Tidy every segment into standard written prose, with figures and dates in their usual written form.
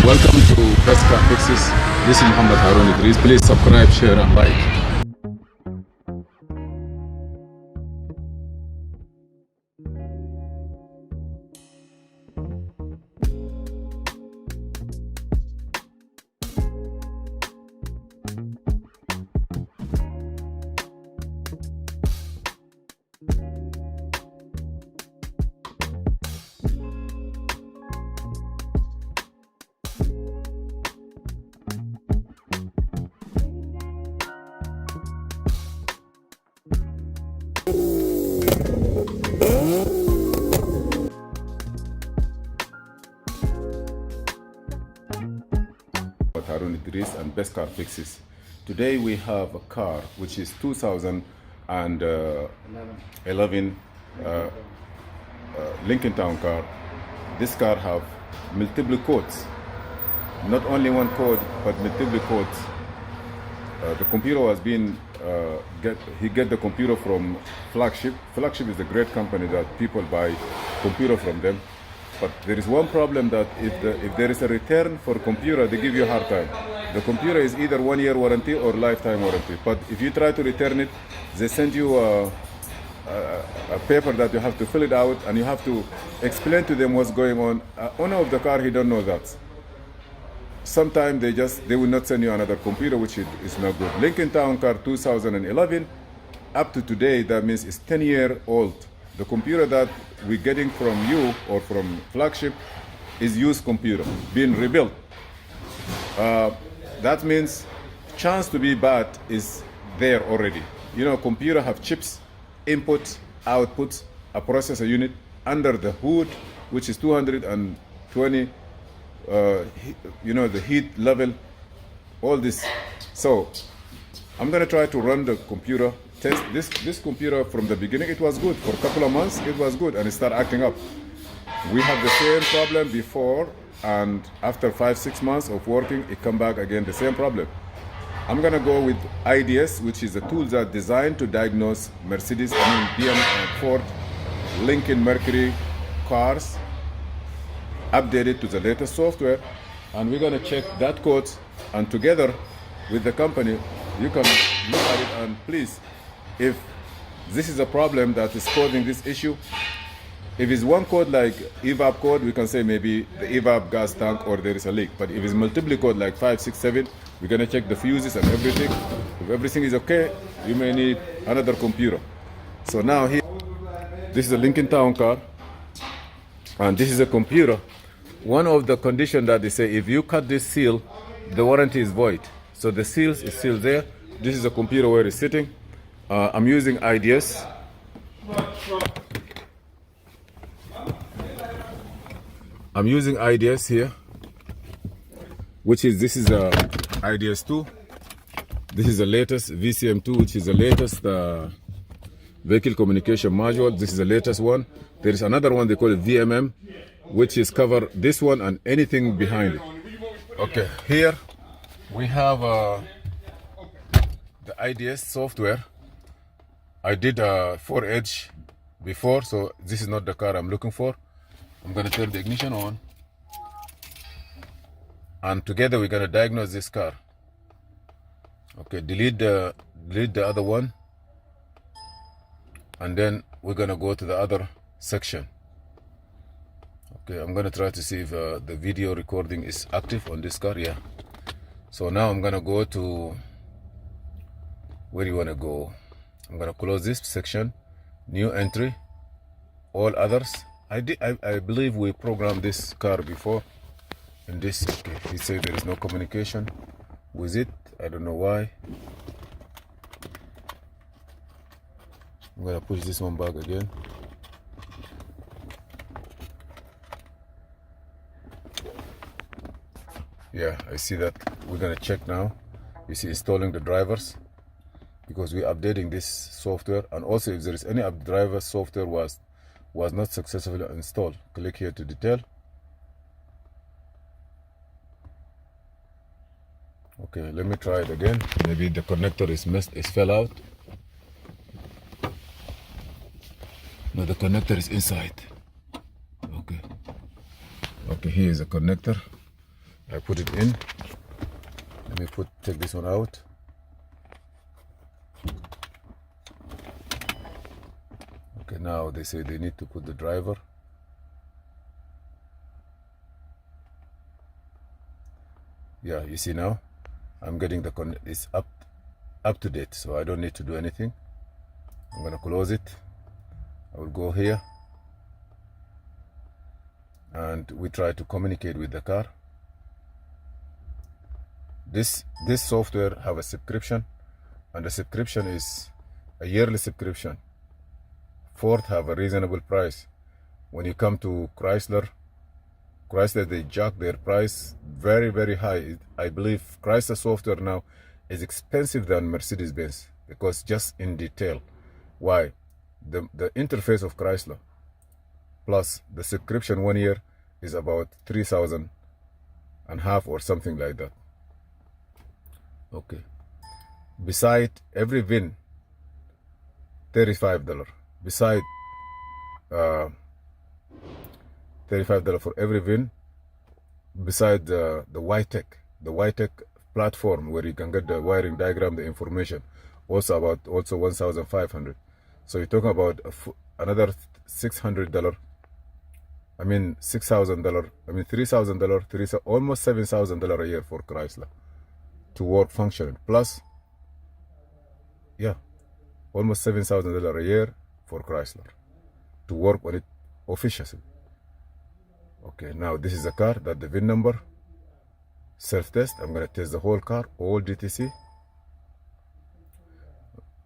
Welcome to Best Car Fixes. This is Mohamed. Please subscribe, share and like. And Best Car Fixes. Today we have a car which is 2011 Lincoln Town car. This car have multiple codes, not only one code but multiple codes. The computer was being he get the computer from Flagship. Flagship is a great company that people buy computer from them. But there is one problem, that if there is a return for computer, they give you a hard time. The computer is either 1 year warranty or lifetime warranty. But if you try to return it, they send you a paper that you have to fill it out, and you have to explain to them what's going on. Owner of the car, he don't know that. Sometimes they will not send you another computer, which is not good. Lincoln Town car 2011, up to today, that means it's 10-year old. The computer that we're getting from you or from Flagship is used computer, being rebuilt. That means chance to be bad is there already. You know, computer have chips, inputs, outputs, a processor unit under the hood, which is 220, you know, the heat level, all this. So I'm gonna try to run the computer. Test this computer from the beginning. It was good for a couple of months. It was good, and it started acting up. We have the same problem before, and after 5-6 months of working, it come back again, the same problem. I'm gonna go with IDS, which is a tool that designed to diagnose Mercedes, BM, Ford, Lincoln, Mercury cars, updated to the latest software, and we're gonna check that code, and together with the company, you can look at it, and please, if this is a problem that is causing this issue, if it's one code like evap code, we can say maybe the evap gas tank or there is a leak. But if it's multiple code like 5, 6, 7, we're gonna check the fuses and everything. If everything is okay, you may need another computer. So now here, this is a Lincoln Town car, and this is a computer. One of the conditions that they say, if you cut this seal, the warranty is void. So the seals is still there. This is a computer where it's sitting. I'm using IDS. I'm using IDS here, which is, this is a IDS 2. This is the latest VCM2, which is the latest vehicle communication module. This is the latest one. There is another one they call it VMM, which is cover this one and anything behind it. Okay, here we have the IDS software. I did a 4Edge before, so this is not the car I'm looking for. I'm gonna turn the ignition on, and together we're gonna diagnose this car. Okay, delete the other one, and then we're gonna go to the other section. Okay, I'm gonna try to see if the video recording is active on this car. Yeah. So now I'm gonna go to, where do you wanna go? I'm gonna close this section, new entry, all others. I believe we programmed this car before in this. Okay, he said there is no communication with it. I don't know why. I'm gonna push this one back again. Yeah, I see that. We're gonna check now. You see installing the drivers, because we're updating this software, and also if there is any driver software was not successfully installed, click here to detail. Okay, let me try it again. Maybe the connector is fell out. No, the connector is inside. Okay, here is a connector. I put it in. Let me take this one out. Okay, now they say they need to put the driver. Yeah, you see now, I'm getting it's up to date, so I don't need to do anything. I'm gonna close it. I will go here, and we try to communicate with the car. This software have a subscription, and the subscription is a yearly subscription. Ford have a reasonable price. When you come to Chrysler, they jack their price very, very high. I believe Chrysler software now is expensive than Mercedes-Benz, because just in detail. Why? The interface of Chrysler plus the subscription 1 year is about 3,000 and half or something like that. Okay. Beside every VIN, $35. Beside $35 for every VIN. Beside the YTech platform where you can get the wiring diagram, the information, also 1,500. So you're talking about another $600. I mean $6,000. I mean $3,000. Almost $7,000 a year for Chrysler to work functioning. Plus, yeah, almost $7,000 a year for Chrysler to work on it officially. Okay, now this is a car that the VIN number, self-test. I'm gonna test the whole car, all DTC,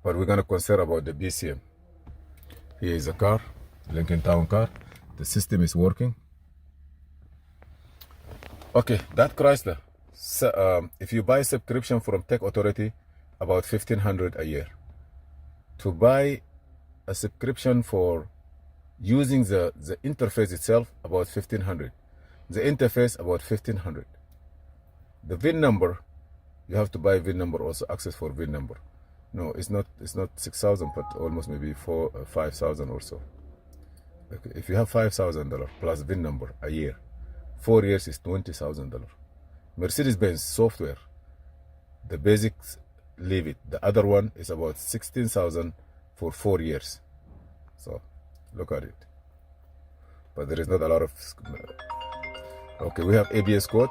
but we're gonna concern about the BCM. Here is a car, Lincoln Town car. The system is working. Okay, that Chrysler. So, if you buy subscription from Tech Authority, about $1,500 a year. To buy a subscription for using the interface itself, about $1,500. The interface, about $1,500. The VIN number, you have to buy VIN number, also access for VIN number. No, it's not 6,000, but almost maybe 5,000 or so. Okay, if you have $5,000 plus VIN number a year, 4 years is $20,000. Mercedes-Benz software, the basics, leave it. The other one is about 16,000 for 4 years. So look at it. But there is not a lot of. Okay, we have ABS code.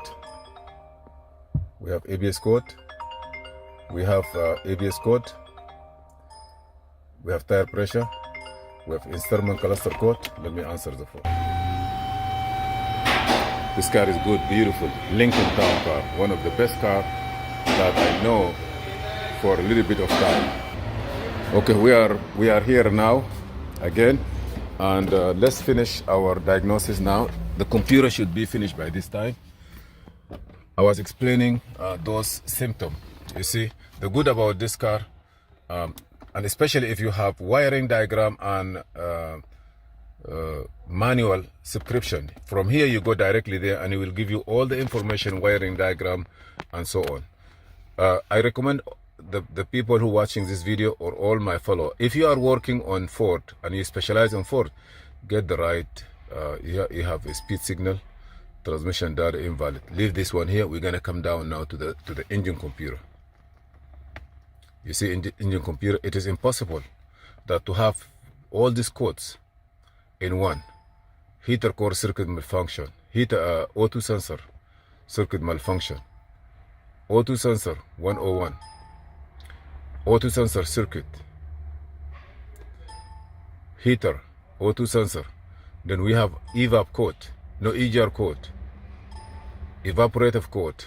We have ABS code. We have ABS code. We have tire pressure. We have instrument cluster code. Let me answer the phone. This car is good, beautiful. Lincoln Town car. One of the best cars that I know for a little bit of time. Okay, we are here now again, and let's finish our diagnosis now. The computer should be finished by this time. I was explaining those symptoms. You see, the good about this car, and especially if you have wiring diagram and manual subscription, from here you go directly there and it will give you all the information, wiring diagram and so on. I recommend the people who are watching this video, or all my follow, if you are working on Ford and you specialize on Ford, get the right, you have a speed signal, transmission data invalid. Leave this one here. We're gonna come down now to the engine computer. You see, in the engine computer, it is impossible that to have all these codes in one. Heater core circuit malfunction, heater O2 sensor circuit malfunction, O2 sensor 101, O2 sensor circuit, heater, O2 sensor. Then we have evap code, no EGR code, evaporative code,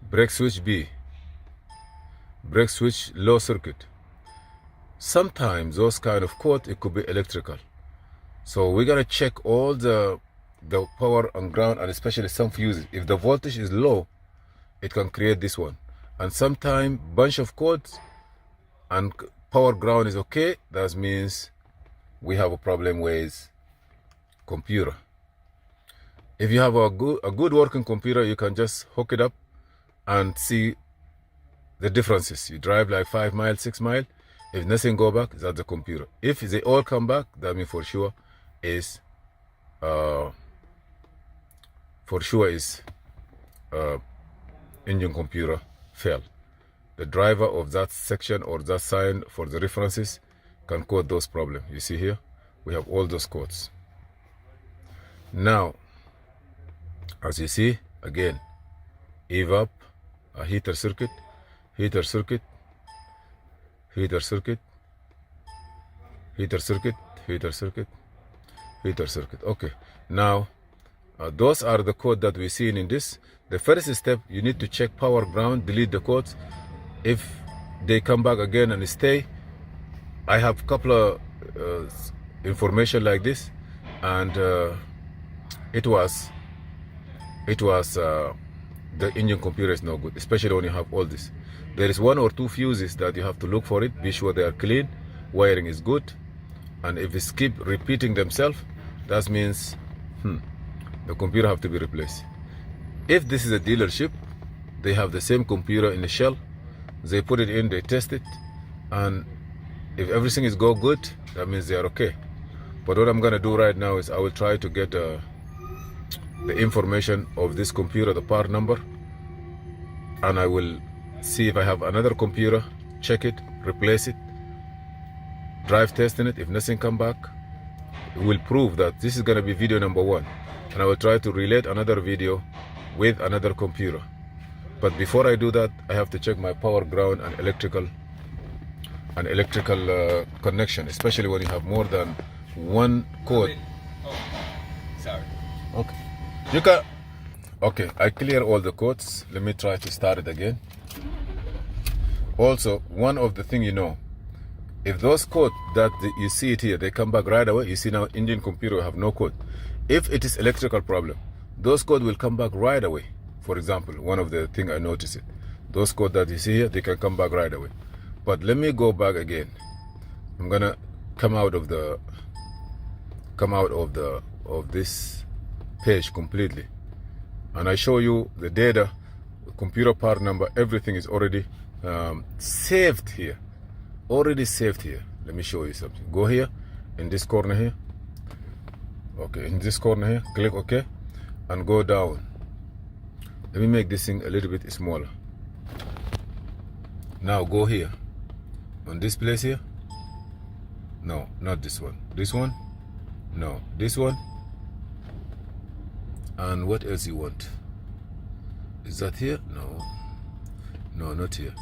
brake switch B, brake switch low circuit. Sometimes those kind of code, it could be electrical. So we're gonna check all the power and ground, and especially some fuses. If the voltage is low, it can create this one. And sometimes bunch of codes and power ground is okay, that means we have a problem with computer. If you have a good working computer, you can just hook it up and see the differences. You drive like 5 miles, 6 miles. If nothing go back, that's the computer. If they all come back, that means for sure is engine computer fail. The driver of that section or that sign for the references can code those problems. You see here, we have all those codes. Now, as you see, again, evap, a heater circuit, heater circuit, heater circuit, heater circuit, heater circuit, heater circuit. Okay, now those are the code that we see in this. The first step, you need to check power ground, delete the codes. If they come back again and stay, I have a couple of information like this, and it was the engine computer is no good, especially when you have all this. There is 1 or 2 fuses that you have to look for it, be sure they are clean, wiring is good, and if it keep repeating themselves, that means the computer have to be replaced. If this is a dealership, they have the same computer in the shell, they put it in, they test it, and if everything is go good, that means they are okay. But what I'm gonna do right now is I will try to get the information of this computer, the part number, and I will see if I have another computer, check it, replace it, drive testing it. If nothing come back, it will prove that this is gonna be video number 1, and I will try to relate another video with another computer. But before I do that, I have to check my power ground and electrical connection, especially when you have more than 1 code. Oh, sorry. Okay, you can. Okay, I clear all the codes. Let me try to start it again. Also, one of the thing, if those codes that you see it here, they come back right away. You see now, engine computer have no code. If it is electrical problem, those codes will come back right away. For example, one of the thing I noticed, those codes that you see here, they can come back right away. But let me go back again. I'm gonna come out of this page completely, and I show you the data, computer part number, everything is already saved here. Already saved here. Let me show you something. Go here, in this corner here. Okay, in this corner here, click OK, and go down. Let me make this thing a little bit smaller. Now go here, on this place here. No, not this one. This one? No, this one. And what else you want? Is that here? No. No, not here.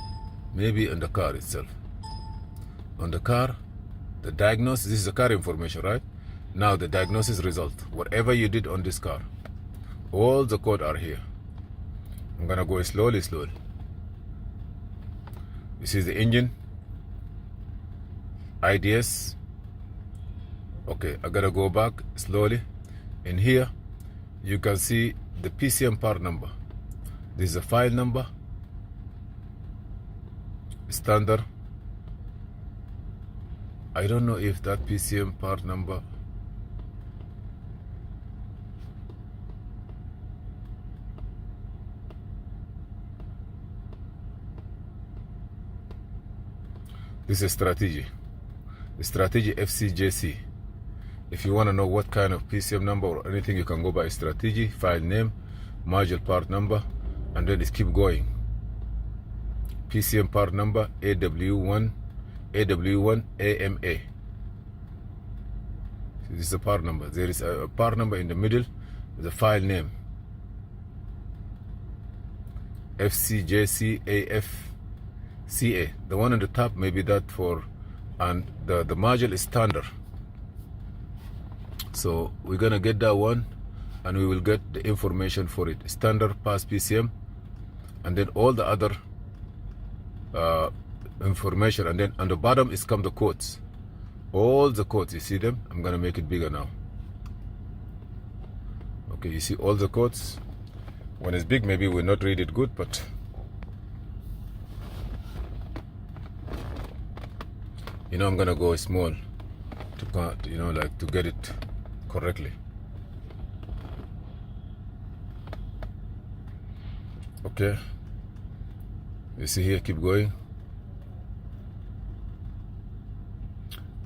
Maybe on the car itself. On the car, the diagnosis, this is the car information, right? Now the diagnosis result, whatever you did on this car, all the code are here. I'm gonna go slowly. This is the engine, IDS. Okay, I gotta go back slowly. In here, you can see the PCM part number. This is a file number, standard. I don't know if that PCM part number. This is strategy. The strategy FCJC. If you want to know what kind of PCM number or anything, you can go by strategy, file name, module part number, and then it keep going. PCM part number AW1 AMA. This is the part number. There is a part number in the middle, the file name. FCJCAFCA. The one on the top, maybe that for, and the module is standard. So we're gonna get that one, and we will get the information for it. Standard pass PCM, and then all the other information, and then on the bottom is come the codes. All the codes, you see them? I'm gonna make it bigger now. Okay, you see all the codes. When it's big, maybe we'll not read it good, but I'm gonna go small to like to get it correctly. Okay, you see here, keep going.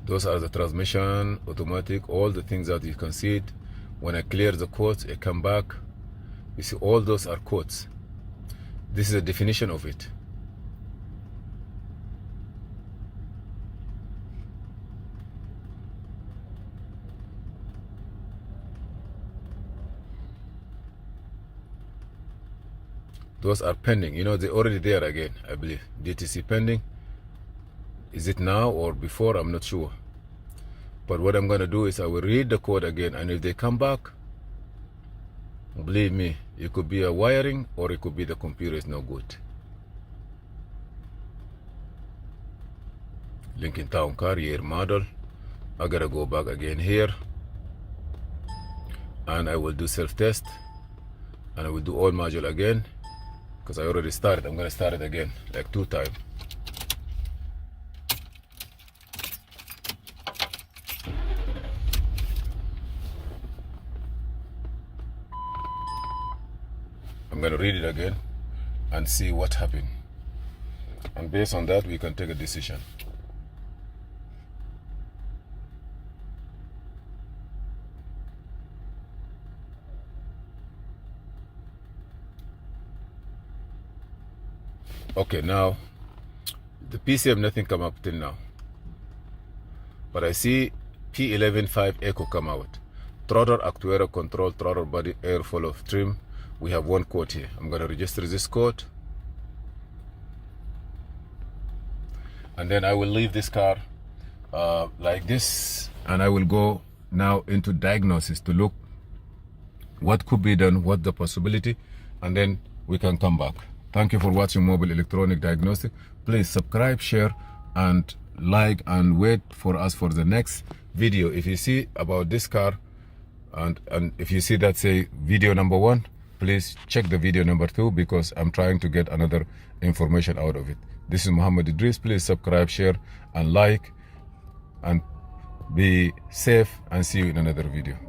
Those are the transmission, automatic, all the things that you can see it. When I clear the codes, I come back. You see all those are codes. This is a definition of it. Those are pending. You know, they're already there again, I believe. DTC pending. Is it now or before? I'm not sure. But what I'm going to do is I will read the code again, and if they come back, believe me, it could be a wiring or it could be the computer is no good. Lincoln Town car, year, model. I gotta go back again here, and I will do self-test, and I will do all module again, because I already started. I'm gonna start it again, like 2 times. I'm gonna read it again and see what happened, and based on that we can take a decision. Okay, now the PCM nothing come up till now, but I see P11.5 echo come out. Throttle actuator control, throttle body airflow of trim. We have 1 code here. I'm going to register this code, and then I will leave this car like this, and I will go now into diagnosis to look what could be done, what the possibility, and then we can come back. Thank you for watching Mobile Electronic Diagnostic. Please subscribe, share, and like, and wait for us for the next video. If you see about this car, and if you see that say video number 1, please check the video number 2, because I'm trying to get another information out of it. This is Mohamed Idris. Please subscribe, share, and like, and be safe, and see you in another video.